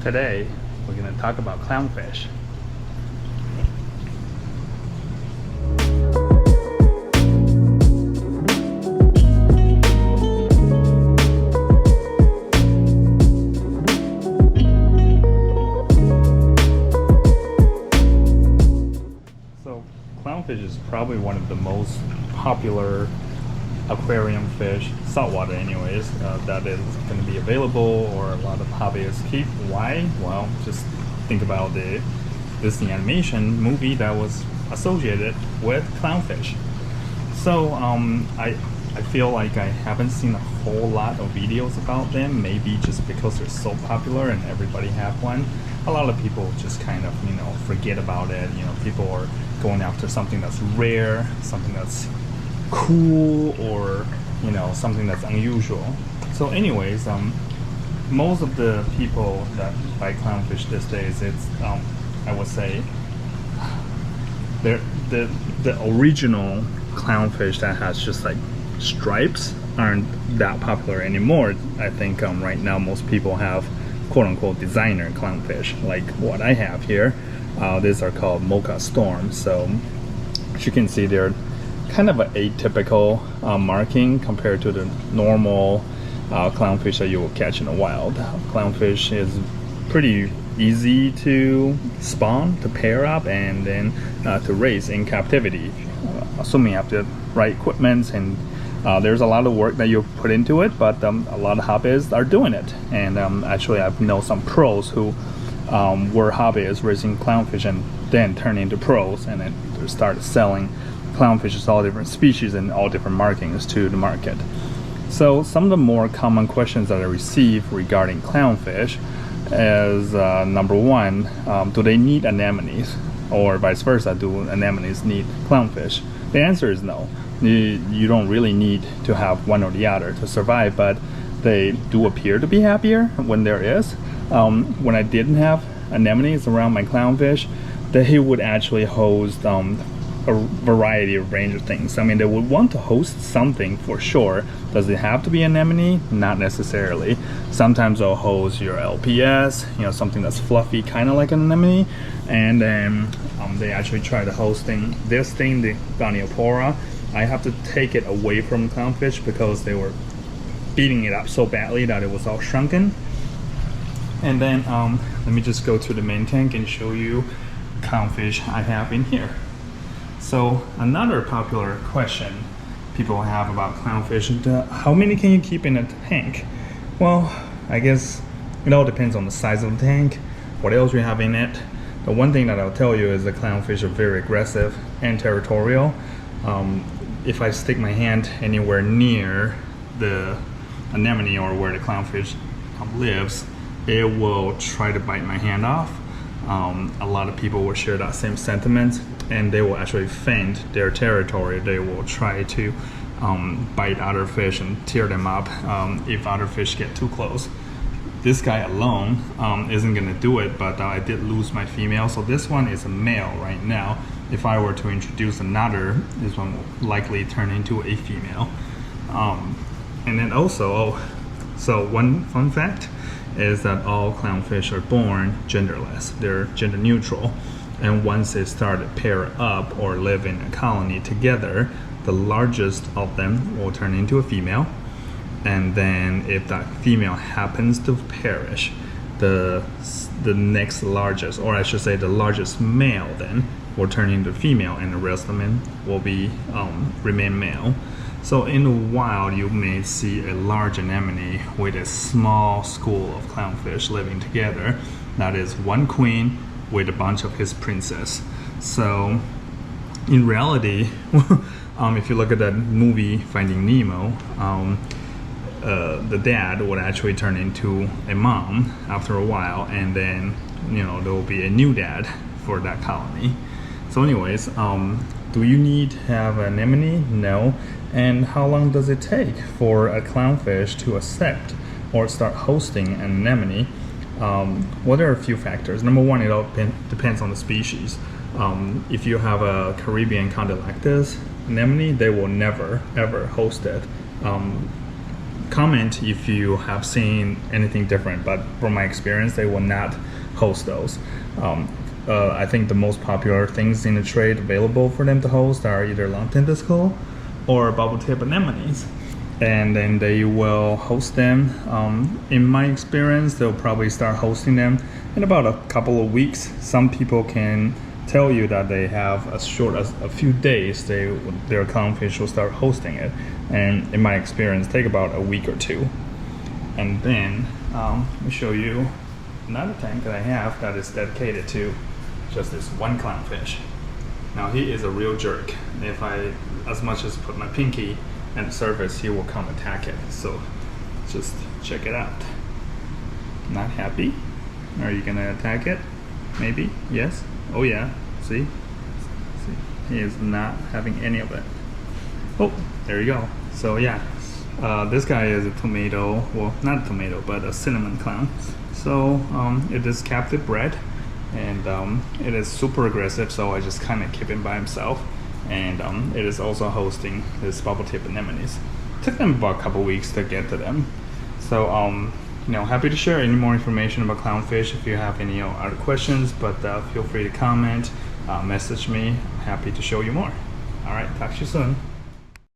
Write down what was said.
Today we're going to talk about clownfish. So clownfish is probably one of the most popular aquarium fish, saltwater anyways, that is going to be available or a lot of hobbyists keep. Why? Well, just think about the Disney animation movie that was associated with clownfish. So I feel like I haven't seen a whole lot of videos about them, maybe just because they're so popular and everybody have one. A lot of people just kind of, forget about it. People are going after something that's rare, something that's cool, or something that's unusual. So anyways, most of the people that buy clownfish these days, it's I would say the original clownfish that has just like stripes aren't that popular anymore. I think right now most people have quote-unquote designer clownfish like what I have here. These are called Mocha Storm. So as you can see, they're kind of an atypical marking compared to the normal clownfish that you will catch in the wild. Clownfish is pretty easy to spawn, to pair up, and then to raise in captivity, assuming you have the right equipment. And there's a lot of work that you put into it, but a lot of hobbyists are doing it. And actually I've known some pros who were hobbyists raising clownfish and then turned into pros, and then they started selling clownfish, all different species and all different markings to the market. So some of the more common questions that I receive regarding clownfish is number one, do they need anemones, or vice versa, do anemones need clownfish? The answer is no. You don't really need to have one or the other to survive, but they do appear to be happier when there is. When I didn't have anemones around my clownfish, they would actually host a variety of range of things. I mean, they would want to host something for sure. Does it have to be anemone? Not necessarily. Sometimes they'll host your LPS, something that's fluffy, kind of like an anemone. And then they actually try to hosting this thing, the Goniopora. I have to take it away from clownfish because they were beating it up so badly that it was all shrunken. And then let me just go to the main tank and show you clownfish I have in here. So another popular question people have about clownfish is how many can you keep in a tank? Well, I guess it all depends on the size of the tank, what else you have in it. The one thing that I'll tell you is the clownfish are very aggressive and territorial. If I stick my hand anywhere near the anemone or where the clownfish lives, it will try to bite my hand off. A lot of people will share that same sentiment, and they will actually fend their territory. They will try to bite other fish and tear them up if other fish get too close. This guy alone isn't going to do it, but I did lose my female, so this one is a male right now. If I were to introduce another, this one will likely turn into a female. And then also, so one fun fact is that all clownfish are born genderless. They're gender neutral. And once they start to pair up or live in a colony together, the largest of them will turn into a female. And then if that female happens to perish, the next largest, or I should say the largest male then, will turn into female, and the rest of them will be remain male. So in the wild, you may see a large anemone with a small school of clownfish living together. That is one queen with a bunch of his princess. So in reality, if you look at that movie Finding Nemo, the dad would actually turn into a mom after a while, and then there will be a new dad for that colony. So anyways, do you need to have an anemone? No. And how long does it take for a clownfish to accept or start hosting an anemone? Well, there are a few factors. Number one, it all depends on the species. If you have a Caribbean Condylactis anemone, they will never ever host it. comment if you have seen anything different, but from my experience, they will not host those. I think the most popular things in the trade available for them to host are either long-tailed disco or bubble tip anemones. And then they will host them. In my experience, they'll probably start hosting them in about a couple of weeks. Some people can tell you that they have as short as a few days their clownfish will start hosting it, and in my experience take about a week or two. And then let me show you another tank that I have that is dedicated to just this one clownfish. Now he is a real jerk. If I as much as put my pinky and the surface, he will come attack it. So just check it out. Not happy? Are you gonna attack it? Maybe? Yes? Oh yeah. See? He is not having any of it. Oh, there you go. So yeah, this guy is a tomato. Well, not a tomato, but a cinnamon clown. So it is captive bred, and it is super aggressive. So I just kind of keep him by himself. And it is also hosting this bubble tip anemones. Took them about a couple weeks to get to them. So happy to share any more information about clownfish if you have any other questions, but feel free to comment, message me. I'm happy to show you more. All right, talk to you soon.